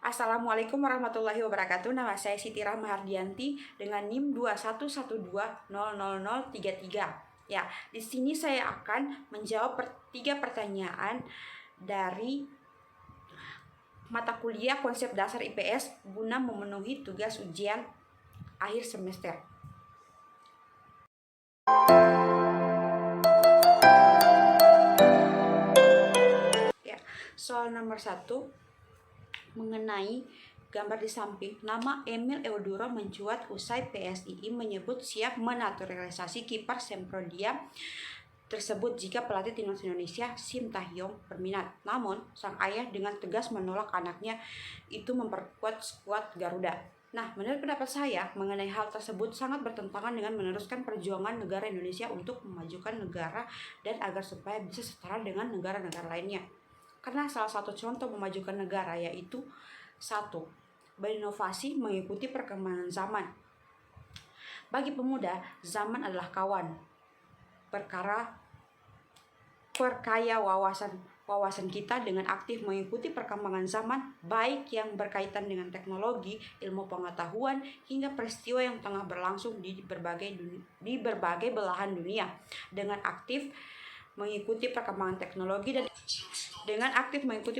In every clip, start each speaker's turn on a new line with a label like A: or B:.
A: Assalamualaikum warahmatullahi wabarakatuh. Nama saya Siti Rahma Hardianti dengan NIM 2112000033. Ya, di sini saya akan menjawab tiga pertanyaan dari mata kuliah konsep dasar IPS guna memenuhi tugas ujian akhir semester. Ya, soal nomor 1 mengenai gambar di samping, nama Emil Eudoro mencuat usai PSII menyebut siap menaturalisasi kiper Semprodia tersebut jika pelatih timnas Indonesia Shin Tae-yong berminat. Namun, sang ayah dengan tegas menolak anaknya itu memperkuat skuad Garuda. Nah, menurut pendapat saya mengenai hal tersebut sangat bertentangan dengan meneruskan perjuangan negara Indonesia untuk memajukan negara dan agar supaya bisa setara dengan negara-negara lainnya. Karena salah satu contoh memajukan negara yaitu 1. Berinovasi mengikuti perkembangan zaman. Bagi pemuda, zaman adalah kawan. Perkaya wawasan kita dengan aktif mengikuti perkembangan zaman, baik yang berkaitan dengan teknologi, ilmu pengetahuan, hingga peristiwa yang tengah berlangsung di berbagai belahan dunia. Dengan aktif mengikuti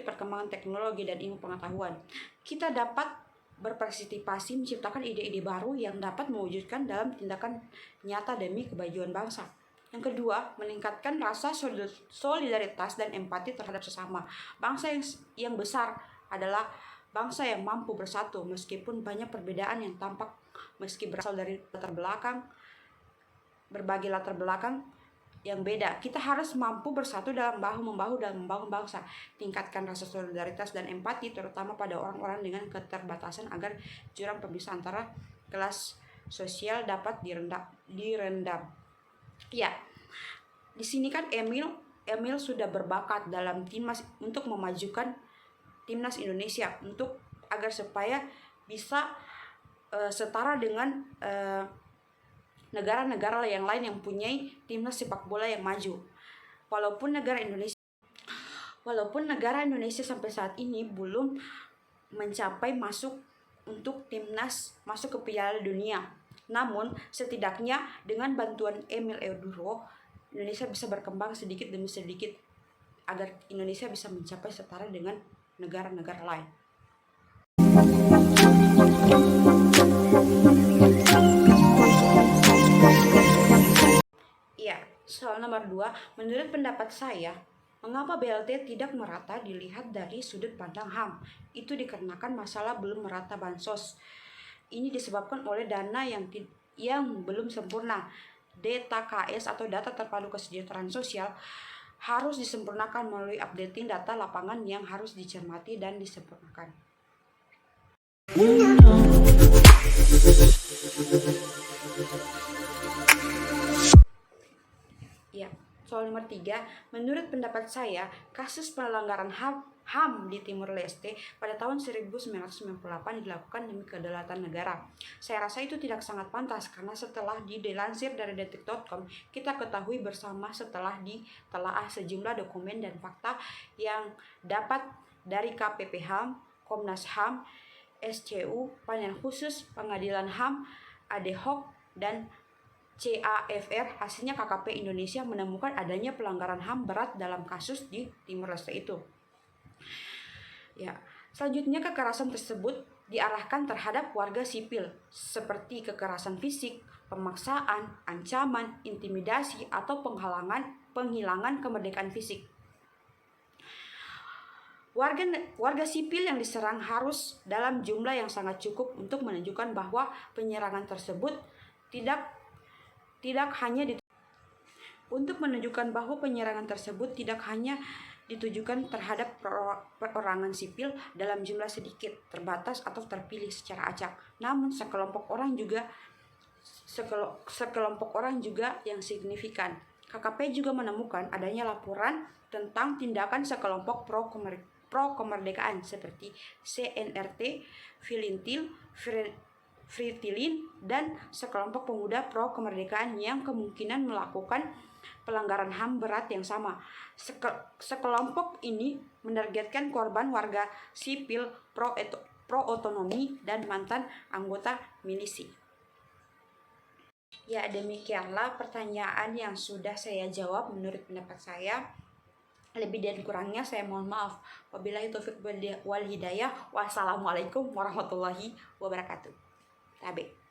A: perkembangan teknologi dan ilmu pengetahuan, kita dapat berpartisipasi menciptakan ide-ide baru yang dapat mewujudkan dalam tindakan nyata demi kemajuan bangsa. Yang kedua, meningkatkan rasa solidaritas dan empati terhadap sesama. Bangsa yang besar adalah bangsa yang mampu bersatu meskipun banyak perbedaan yang tampak, meski berasal dari berbagai latar belakang yang beda. Kita harus mampu bersatu dalam bahu-membahu dalam membangun bangsa. Tingkatkan rasa solidaritas dan empati terutama pada orang-orang dengan keterbatasan agar jurang pemisah antara kelas sosial dapat direndam. Ya, di sini kan Emil sudah berbakat dalam timnas untuk memajukan timnas Indonesia untuk agar supaya bisa setara dengan negara-negara yang lain yang punya timnas sepak bola yang maju. Walaupun negara Indonesia sampai saat ini belum mencapai masuk ke Piala Dunia. Namun setidaknya dengan bantuan Emil Eudoro, Indonesia bisa berkembang sedikit demi sedikit agar Indonesia bisa mencapai setara dengan negara-negara lain. Iya, soal nomor 2, menurut pendapat saya, mengapa BLT tidak merata dilihat dari sudut pandang HAM? Itu dikarenakan masalah belum merata bansos. Ini disebabkan oleh dana yang belum sempurna. DTKS atau data terpadu kesejahteraan sosial harus disempurnakan melalui updating data lapangan yang harus dicermati dan disempurnakan. Ya, soal nomor 3, menurut pendapat saya, kasus pelanggaran HAM di Timur Leste pada tahun 1998 dilakukan demi kedaulatan negara. Saya rasa itu tidak sangat pantas karena setelah dilansir dari detik.com, kita ketahui bersama setelah ditelaah sejumlah dokumen dan fakta yang dapat dari KPP HAM, Komnas HAM, SCU, Panel Khusus, Pengadilan HAM, ad hoc, dan CAFR, hasilnya KKP Indonesia menemukan adanya pelanggaran HAM berat dalam kasus di Timur Leste itu. Ya, selanjutnya kekerasan tersebut diarahkan terhadap warga sipil seperti kekerasan fisik, pemaksaan, ancaman, intimidasi, atau penghilangan kemerdekaan fisik. Warga sipil yang diserang harus dalam jumlah yang sangat cukup untuk menunjukkan bahwa penyerangan tersebut tidak hanya ditujukan terhadap perorangan sipil dalam jumlah sedikit, terbatas, atau terpilih secara acak, namun sekelompok orang juga yang signifikan. KKP juga menemukan adanya laporan tentang tindakan sekelompok pro kemerdekaan seperti CNRT, Fritilin, dan sekelompok pemuda pro kemerdekaan yang kemungkinan melakukan pelanggaran HAM berat yang sama. Sekelompok ini menargetkan korban warga sipil pro pro otonomi dan mantan anggota milisi. Ya, demikianlah pertanyaan yang sudah saya jawab menurut pendapat saya. Lebih dan kurangnya saya mohon maaf. Wabillahi taufiq wal hidayah. Wassalamualaikum warahmatullahi wabarakatuh. Tabe.